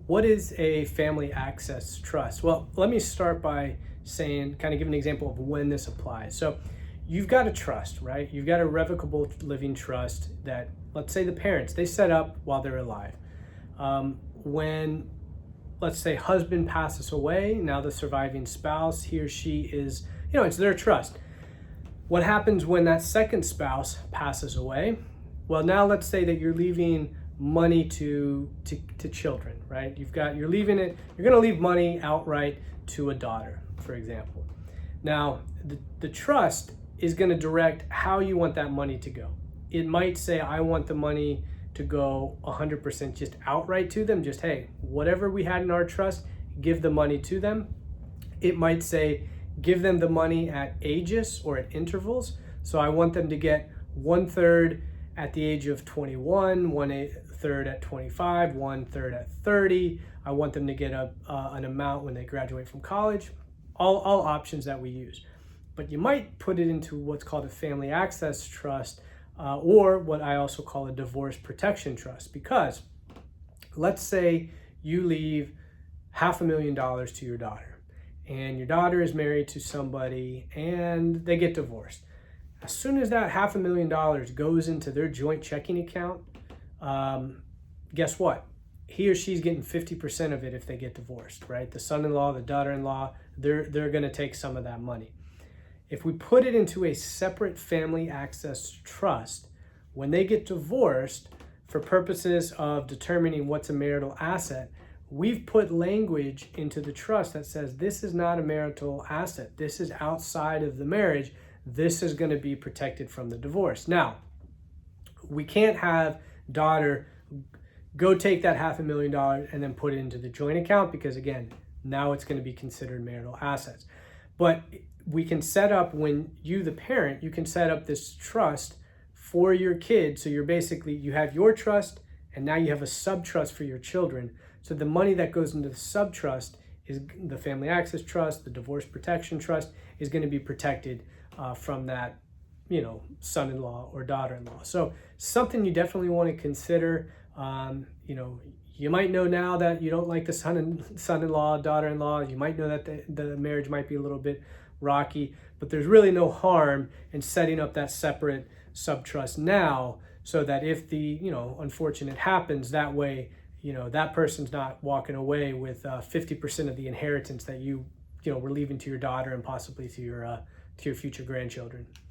what is a family access trust? Well, let me start by saying, kind of give an example of when this applies. So you've got a trust, right? You've got a revocable living trust that, let's say the parents, they set up while they're alive. When, let's say, husband passes away, now the surviving spouse, he or she is, it's their trust. What happens when that second spouse passes away? Well, now let's say that you're leaving money to children, right? You're gonna leave money outright to a daughter, for example. Now, the trust is gonna direct how you want that money to go. It might say, I want the money to go 100% just outright to them, just, hey, whatever we had in our trust, give the money to them. It might say, give them the money at ages or at intervals. So I want them to get 1/3 at the age of 21, 1/3 at 25, 1/3 at 30. I want them to get an amount when they graduate from college. All options that we use. But you might put it into what's called a family access trust, or what I also call a divorce protection trust, because let's say you leave $500,000 to your daughter, and your daughter is married to somebody and they get divorced. As soon as that $500,000 goes into their joint checking account, guess what? He or she's getting 50% of it if they get divorced, right? The son-in-law, the daughter-in-law, they're gonna take some of that money. If we put it into a separate family access trust, when they get divorced, for purposes of determining what's a marital asset, we've put language into the trust that says this is not a marital asset. This is outside of the marriage. This is going to be protected from the divorce. Now, we can't have daughter go take that $500,000 and then put it into the joint account, because again, now it's going to be considered marital assets. But we can set up, when you, the parent, you can set up this trust for your kid. So you have your trust, and now you have a sub-trust for your children. So the money that goes into the sub-trust is the family access trust, the divorce protection trust is going to be protected from that, son-in-law or daughter-in-law. So something you definitely want to consider. You might know now that you don't like the son-in-law, daughter-in-law. You might know that the marriage might be a little bit rocky, but there's really no harm in setting up that separate sub-trust now, so that if the, unfortunate happens, that way, that person's not walking away with 50% of the inheritance that you were leaving to your daughter and possibly to your future grandchildren.